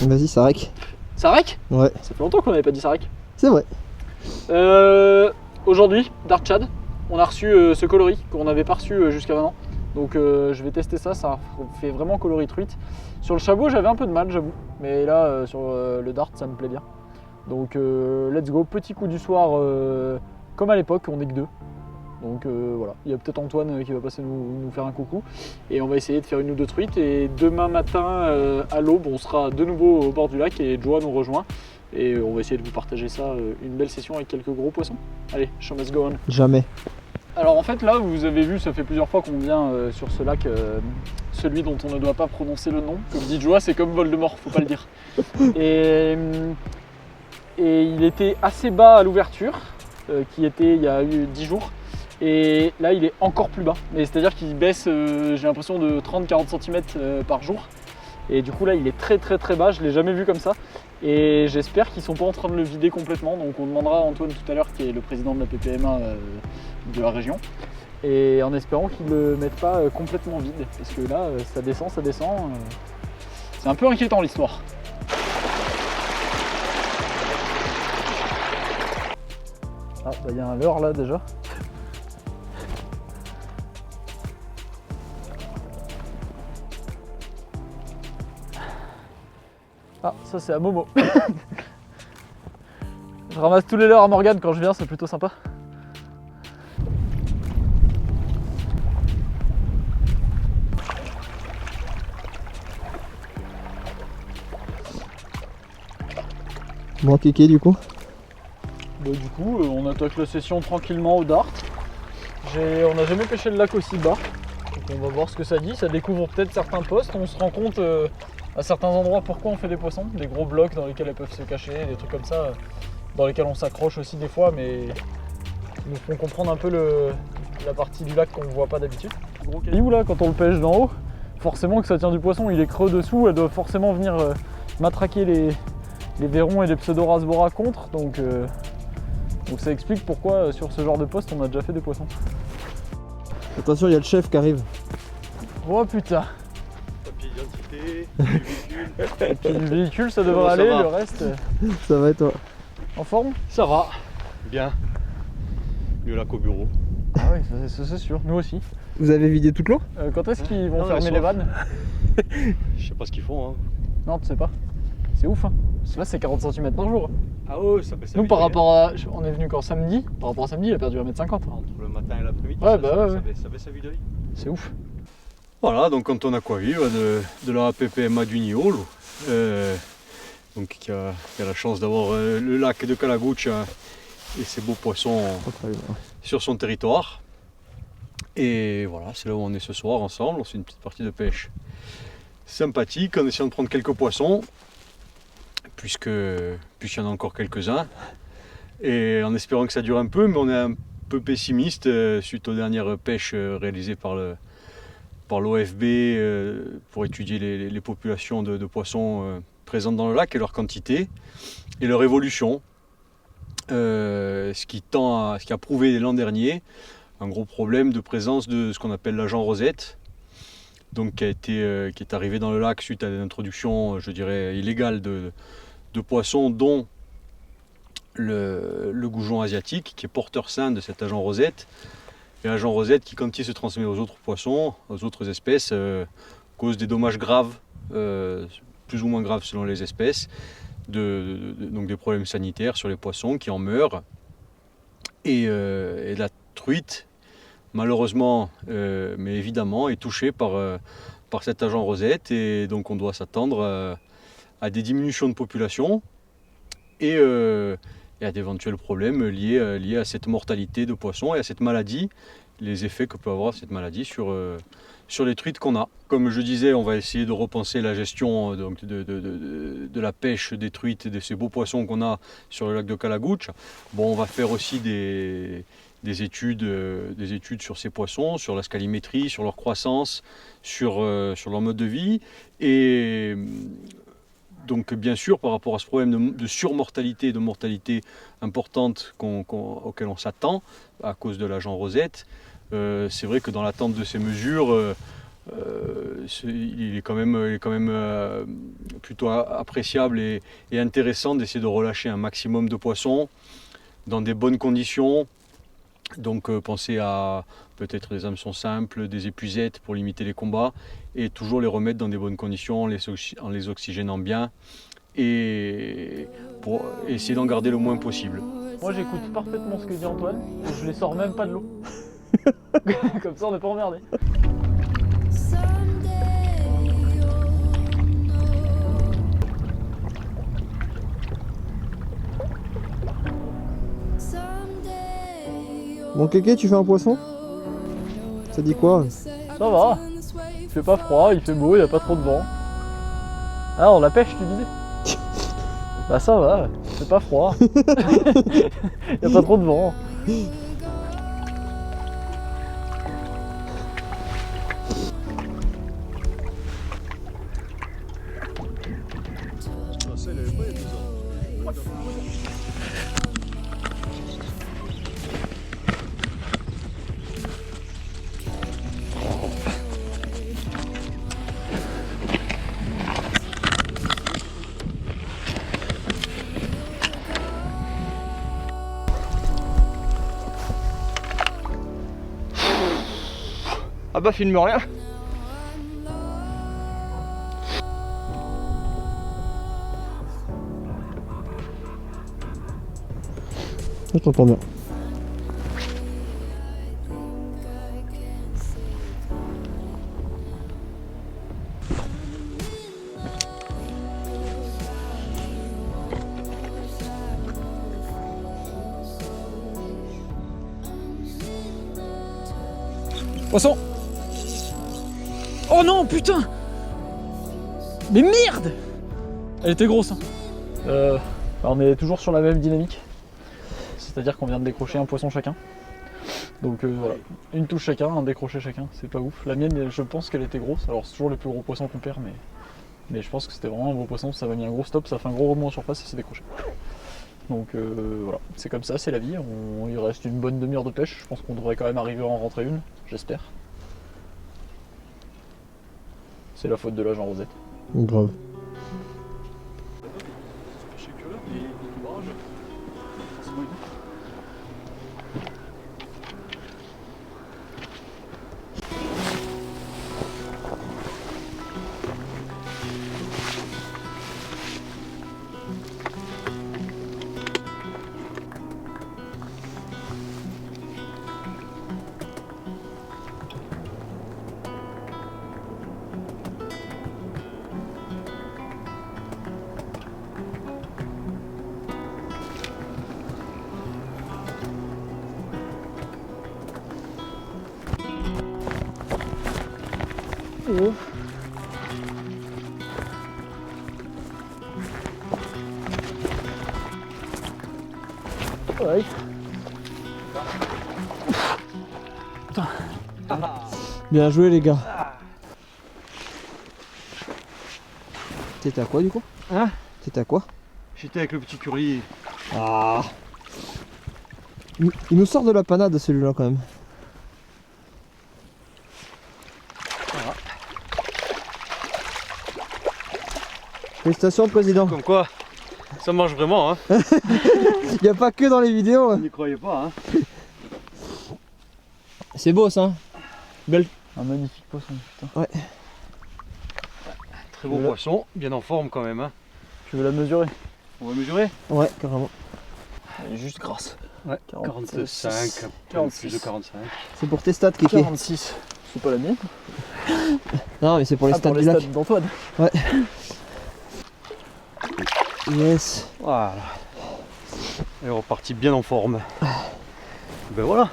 Vas-y, Sarek. Sarek? Ouais. Ça fait longtemps qu'on n'avait pas dit Sarek. C'est vrai. Aujourd'hui, Dart Chad, on a reçu ce coloris qu'on n'avait pas reçu jusqu'à maintenant. Donc je vais tester ça, ça fait vraiment coloris truite. Sur le chabot, j'avais un peu de mal, j'avoue. Mais là, sur le Dart, ça me plaît bien. Donc let's go, petit coup du soir, comme à l'époque, on est que deux. Donc voilà, il y a peut-être Antoine qui va passer nous faire un coucou. Et on va essayer de faire une ou deux truites. Et demain matin, à l'aube, on sera de nouveau au bord du lac et Joa nous rejoint. Et on va essayer de vous partager ça, une belle session avec quelques gros poissons. Allez, show must go on. Jamais. Alors en fait là, vous avez vu, ça fait plusieurs fois qu'on vient sur ce lac, celui dont on ne doit pas prononcer le nom. Comme dit Joa, c'est comme Voldemort, faut pas le dire. Et il était assez bas à l'ouverture, qui était il y a eu 10 jours. Et là il est encore plus bas, mais c'est-à-dire qu'il baisse, j'ai l'impression de 30-40 cm par jour. Et du coup là il est très bas, je l'ai jamais vu comme ça. Et j'espère qu'ils sont pas en train de le vider complètement. Donc on demandera à Antoine tout à l'heure, qui est le président de la PPMA de la région. Et en espérant qu'ils le mettent pas complètement vide. Parce que là ça descend. C'est un peu inquiétant l'histoire. Ah bah il y a un leurre là déjà. Ah, ça c'est à Momo. Je ramasse tous les leurres à Morgane quand je viens, c'est plutôt sympa. Bon, kéké du coup. Bah, du coup, on attaque la session tranquillement au dart. On n'a jamais pêché le lac aussi bas. Donc on va voir ce que ça dit. Ça découvre peut-être certains postes. On se rend compte à certains endroits pourquoi on fait des poissons. Des gros blocs dans lesquels elles peuvent se cacher, des trucs comme ça. Dans lesquels on s'accroche aussi des fois, mais qui nous font comprendre un peu la partie du lac qu'on ne voit pas d'habitude. Gros caillou là, quand on le pêche d'en haut, forcément que ça tient du poisson, il est creux dessous. Elle doit forcément venir matraquer les verrons et les pseudo-rasbora contre. Donc ça explique pourquoi sur ce genre de poste on a déjà fait des poissons. Attention, il y a le chef qui arrive. Oh putain. Papier d'identité, véhicule. Et puis le véhicule ça devrait Ça aller, va. le reste Ça va et toi? en forme. Ça va. Bien. Mieux là qu'au bureau. Ah oui, ça, c'est sûr, nous aussi. Vous avez vidé toute l'eau? Quand est-ce qu'ils vont Non, fermer mais les soif. vannes? Je sais pas ce qu'ils font. Hein. Non, tu sais pas. C'est ouf hein. Là c'est 40 cm par jour. Ah ouais, ça baisse. Nous par rapport à... On est venu quand samedi, par rapport à samedi il a perdu 1,50 m. Entre le matin et l'après-midi, Ouais, ça, bah ça, ouais, ça ouais. baisse, ça baisse à vue d'œil. C'est ouf. Voilà, donc quand on a quoi vivre de la PPMA du Niolo, donc qui a la chance d'avoir le lac de Calagoucha et ses beaux poissons sur son territoire. Et voilà, c'est là où on est ce soir ensemble, on fait une petite partie de pêche sympathique en essayant de prendre quelques poissons, puisqu'il y en a encore quelques-uns, et en espérant que ça dure un peu, mais on est un peu pessimiste suite aux dernières pêches réalisées par l'OFB pour étudier les populations de poissons présentes dans le lac et leur quantité et leur évolution. Ce qui a prouvé l'an dernier un gros problème de présence de ce qu'on appelle l'agent rosette, donc qui est arrivé dans le lac suite à l'introduction, je dirais, illégale de poissons, dont le goujon asiatique, qui est porteur sain de cet agent rosette. Et l'agent rosette qui, quand il se transmet aux autres poissons, aux autres espèces, cause des dommages graves, plus ou moins graves selon les espèces, donc des problèmes sanitaires sur les poissons qui en meurent. Et la truite, malheureusement, mais évidemment, est touchée par cet agent rosette, et donc on doit s'attendre à des diminutions de population et à d'éventuels problèmes liés à cette mortalité de poissons et à cette maladie, les effets que peut avoir cette maladie sur les truites qu'on a. Comme je disais, on va essayer de repenser la gestion donc, de la pêche des truites et de ces beaux poissons qu'on a sur le lac de Calagoucha. Bon, on va faire aussi des études sur ces poissons, sur la scalimétrie, sur leur croissance, sur leur mode de vie. Et donc bien sûr, par rapport à ce problème de surmortalité, de mortalité importante auquel on s'attend à cause de l'agent rosette, c'est vrai que dans l'attente de ces mesures, il est quand même plutôt appréciable et intéressant d'essayer de relâcher un maximum de poissons dans des bonnes conditions. Donc pensez à peut-être des hameçons simples, des épuisettes pour limiter les combats et toujours les remettre dans des bonnes conditions en les oxygénant bien et pour essayer d'en garder le moins possible. Moi j'écoute parfaitement ce que dit Antoine et je les sors même pas de l'eau. Comme ça on n'est pas emmerdé. Bon Kéké, tu fais un poisson? Ça dit quoi? Ça va, il fait pas froid, il fait beau, il n'y a pas trop de vent. Ah on la pêche tu disais? Bah ça va, il fait pas froid. Il n'y a pas trop de vent. Ah bah filme rien. Je t'entends bien. Poisson! Oh non, putain! Mais merde! Elle était grosse. Hein. On est toujours sur la même dynamique. C'est-à-dire qu'on vient de décrocher un poisson chacun. Donc voilà, une touche chacun, un décroché chacun, c'est pas ouf. La mienne, je pense qu'elle était grosse. Alors c'est toujours les plus gros poissons qu'on perd, mais je pense que c'était vraiment un gros poisson. Ça m'a mis un gros stop, ça fait un gros rebond en surface et c'est décroché. Donc voilà, c'est comme ça, c'est la vie. Il reste une bonne demi-heure de pêche. Je pense qu'on devrait quand même arriver à en rentrer une, j'espère. C'est la faute de l'agent Rosette. Grave. Oh. Ouais. Putain. Bien joué les gars. T'étais à quoi du coup? Hein? T'étais à quoi? J'étais avec le petit curly. Ah. Il nous sort de la panade celui-là quand même. Félicitations président. Comme quoi, ça marche vraiment, hein. Il n'y a pas que dans les vidéos. Vous n'y croyez pas, hein. C'est beau ça. Belle. Un magnifique poisson, putain. Ouais. Très beau poisson, bien en forme quand même, hein. Tu veux la mesurer? On va mesurer? Ouais, carrément. Elle est juste grasse. Ouais, 45, un peu plus de 45. C'est pour tes stats Kéké. 46. C'est pas la mienne. Non mais c'est pour les stats pour les du lac. stats d'Antoine. Ouais. Yes. Voilà. Et reparti bien en forme. Ben voilà.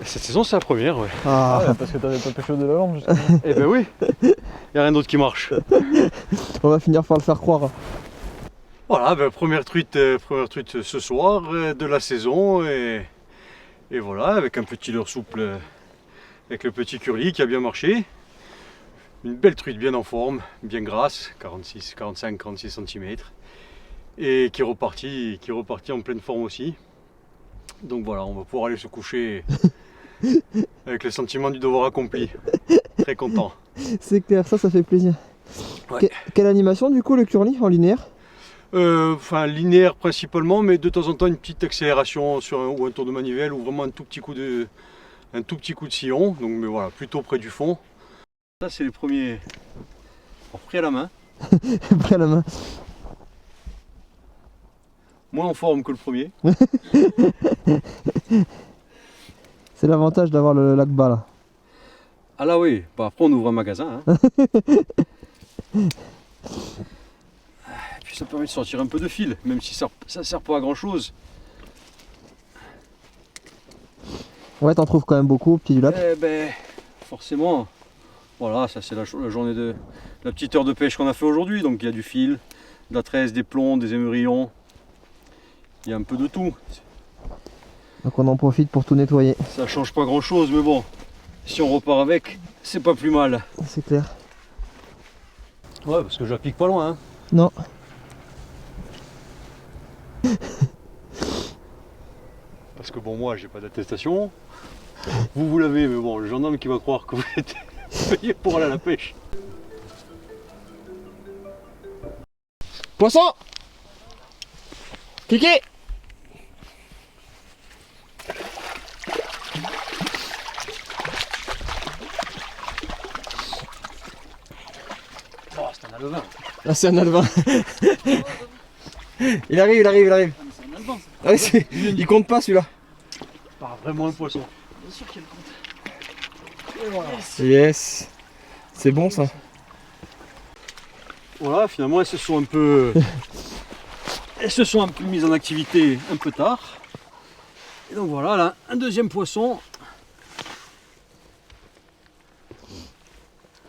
Cette saison c'est la première, ouais. Ah. Ouais, parce que t'avais pas pêché de la lampe justement. Eh ben oui. Y a rien d'autre qui marche. On va finir par le faire croire. Voilà, ben première truite ce soir de la saison et voilà, avec un petit leurre souple avec le petit curly qui a bien marché. Une belle truite bien en forme, bien grasse, 45-46 cm et qui est reparti en pleine forme aussi. Donc voilà, on va pouvoir aller se coucher avec le sentiment du devoir accompli. Très content. C'est clair, ça fait plaisir. Ouais. Quelle animation du coup le curly en linéaire? Enfin linéaire principalement, mais de temps en temps une petite accélération sur ou un tour de manivelle ou vraiment un tout petit coup de sillon. Donc mais voilà, plutôt près du fond. Ça c'est les premiers pris à la main. Près à la main. Moins en forme que le premier. C'est l'avantage d'avoir le lac bas là. Ah là oui, bah, après on ouvre un magasin. Hein. Et puis ça permet de sortir un peu de fil, même si ça sert pas à grand chose. Ouais, t'en trouves quand même beaucoup au pied du lac. Eh ben, forcément, voilà, ça c'est la journée de la petite heure de pêche qu'on a fait aujourd'hui. Donc il y a du fil, de la tresse, des plombs, des émerillons. Il y a un peu de tout. Donc on en profite pour tout nettoyer. Ça change pas grand chose, mais bon, si on repart avec, c'est pas plus mal. C'est clair. Ouais, parce que j'applique pas loin. Hein. Non. Parce que bon, moi j'ai pas d'attestation. Vous l'avez, mais bon, le gendarme qui va croire que vous êtes payé pour aller à la pêche. Poisson! Kiki! Oh, c'est un alevin. Ah, c'est un alevin. il arrive. C'est un alban, ça. Ah oui, il compte pas celui-là. Pas vraiment un poisson. Bien sûr qu'il compte. Yes. C'est bon ça. Voilà, finalement elles se sont un peu mises en activité un peu tard. Et donc voilà, là, un deuxième poisson,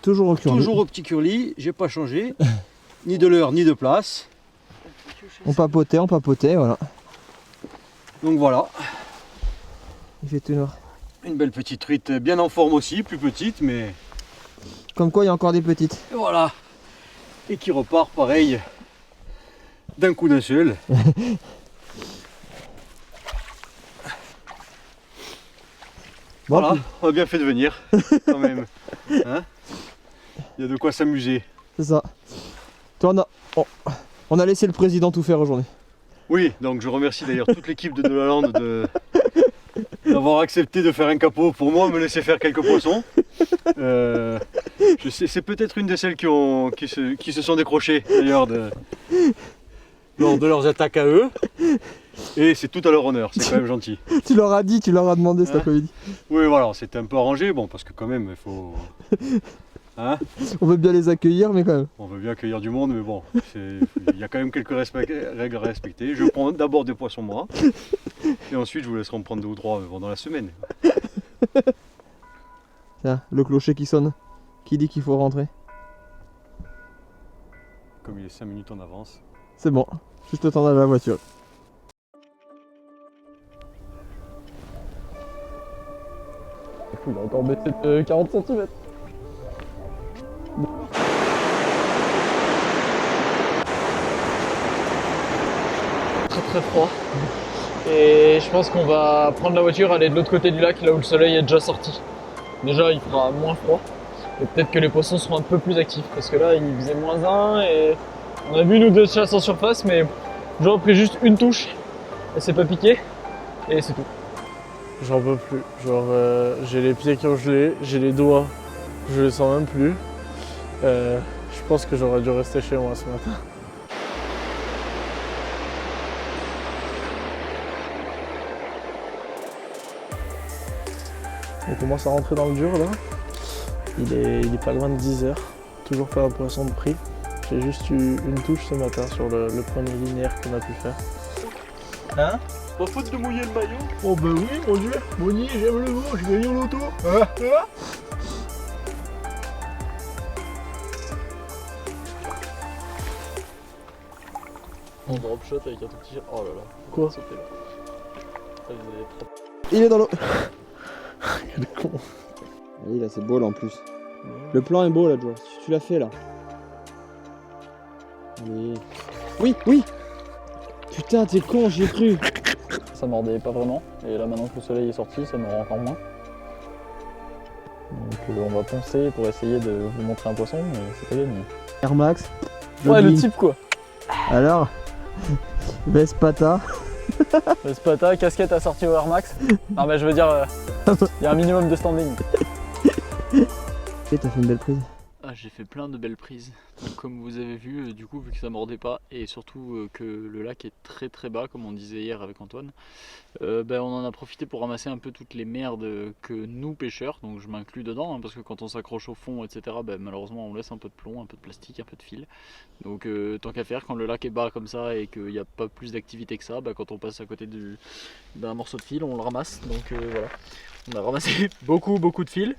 Toujours au curly. toujours au petit curly, j'ai pas changé, ni de l'heure ni de place. On papotait, voilà. Donc voilà, Il fait tout noir. une belle petite truite bien en forme aussi, plus petite, mais Comme quoi il y a encore des petites. voilà. Et qui repart pareil, d'un coup d'un seul. Bon, Voilà, puis, on a bien fait de venir, quand même. Hein, il y a de quoi s'amuser. c'est ça. Toi, on a laissé le président tout faire aujourd'hui. Oui, donc je remercie d'ailleurs toute l'équipe de Delalande d'avoir accepté de faire un capot pour moi, me laisser faire quelques poissons. Je sais, c'est peut-être une de celles qui se sont décrochées d'ailleurs lors de leurs attaques à eux. Et c'est tout à leur honneur, c'est quand même gentil. Tu leur as dit, tu leur as demandé cet après-midi. Oui, voilà, c'était un peu arrangé, bon, parce que quand même, il faut. Hein, On veut bien les accueillir, mais quand même. on veut bien accueillir du monde, mais bon, il y a quand même quelques règles à respecter. Je prends d'abord des poissons moi, et ensuite je vous laisserai en prendre 2 ou 3 pendant la semaine. Tiens, le clocher qui sonne. Qui dit qu'il faut rentrer? Comme il est 5 minutes en avance. C'est bon. Juste le temps d'aller à la voiture. Il a encore baissé de 40 cm. Très froid. Et je pense qu'on va prendre la voiture, aller de l'autre côté du lac, là où le soleil est déjà sorti. Déjà il fera moins froid. Et peut-être que les poissons seront un peu plus actifs. Parce que là il faisait -1 et on a vu nous 2 chasses en surface, mais j'aurais pris juste une touche. Elle s'est pas piquée. Et c'est tout. J'en peux plus. Genre, j'ai les pieds qui ont gelé, j'ai les doigts, je les sens même plus. Je pense que j'aurais dû rester chez moi ce matin. On commence à rentrer dans le dur là. Il est pas loin de 10 h. Toujours pas un poisson de prix. J'ai juste eu une touche ce matin sur le premier linéaire qu'on a pu faire. Hein? Pas faute de mouiller le maillot. Oh bah oui mon dieu, Moni, j'aime le mot, j'ai gagné en auto. On drop shot avec un tout petit. Oh là là. Quoi? Sauter là. Ça faisait trop. Il est dans l'eau. Quel con. Oui, là c'est beau là en plus. Le plan est beau là, Joe. Tu l'as fait là. Oui. Oui, oui. Putain, t'es con, j'y ai cru. Ça mordait pas vraiment. Et là maintenant que le soleil est sorti, ça mord encore moins. Donc on va poncer pour essayer de vous montrer un poisson, mais c'est pas gagné. Air Max. Ouais, le jogging. type quoi. Alors, Vespata. Spata, casquette assortie au Air Max. Non mais je veux dire, il y a un minimum de standing. Et t'as fait une belle prise. Ah, j'ai fait plein de belles prises. Donc, comme vous avez vu, du coup, vu que ça mordait pas et surtout que le lac est très très bas, comme on disait hier avec Antoine, on en a profité pour ramasser un peu toutes les merdes que nous pêcheurs, donc je m'inclus dedans, hein, parce que quand on s'accroche au fond, etc., malheureusement on laisse un peu de plomb, un peu de plastique, un peu de fil. Donc tant qu'à faire, quand le lac est bas comme ça et qu'il n'y a pas plus d'activité que ça, quand on passe à côté d'un morceau de fil, on le ramasse. Donc voilà. On a ramassé beaucoup de fils.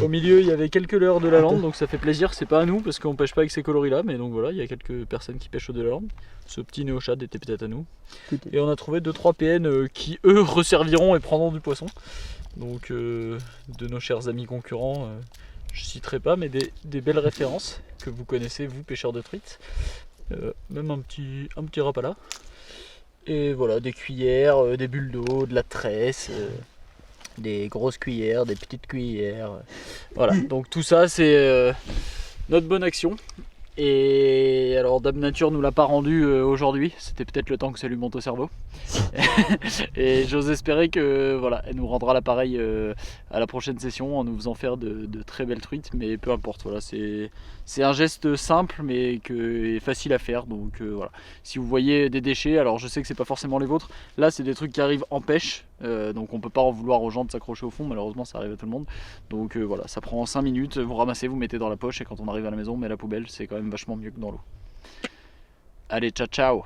Au milieu il y avait quelques leurres de la lande, donc ça fait plaisir, c'est pas à nous parce qu'on pêche pas avec ces coloris là, mais donc voilà, il y a quelques personnes qui pêchent au de la lande. Ce petit néochad était peut-être à nous. Et on a trouvé 2-3 PN qui eux resserviront et prendront du poisson. Donc de nos chers amis concurrents, je citerai pas, mais des belles références que vous connaissez, vous pêcheurs de truites. Même un petit rapala. Et voilà, des cuillères, des bulles d'eau, de la tresse. Des grosses cuillères, des petites cuillères. Voilà, donc tout ça c'est notre bonne action. Et alors Dame Nature nous l'a pas rendu aujourd'hui, c'était peut-être le temps que ça lui monte au cerveau. Et j'ose espérer que voilà, elle nous rendra l'appareil à la prochaine session en nous faisant faire de très belles truites, mais peu importe, voilà, c'est un geste simple mais facile à faire. Donc voilà, si vous voyez des déchets, alors je sais que c'est pas forcément les vôtres, là c'est des trucs qui arrivent en pêche, donc on peut pas en vouloir aux gens de s'accrocher au fond, malheureusement ça arrive à tout le monde. Donc voilà, ça prend 5 minutes, vous ramassez, vous mettez dans la poche et quand on arrive à la maison on met la poubelle, c'est quand même vachement mieux que dans l'eau. Allez, ciao ciao.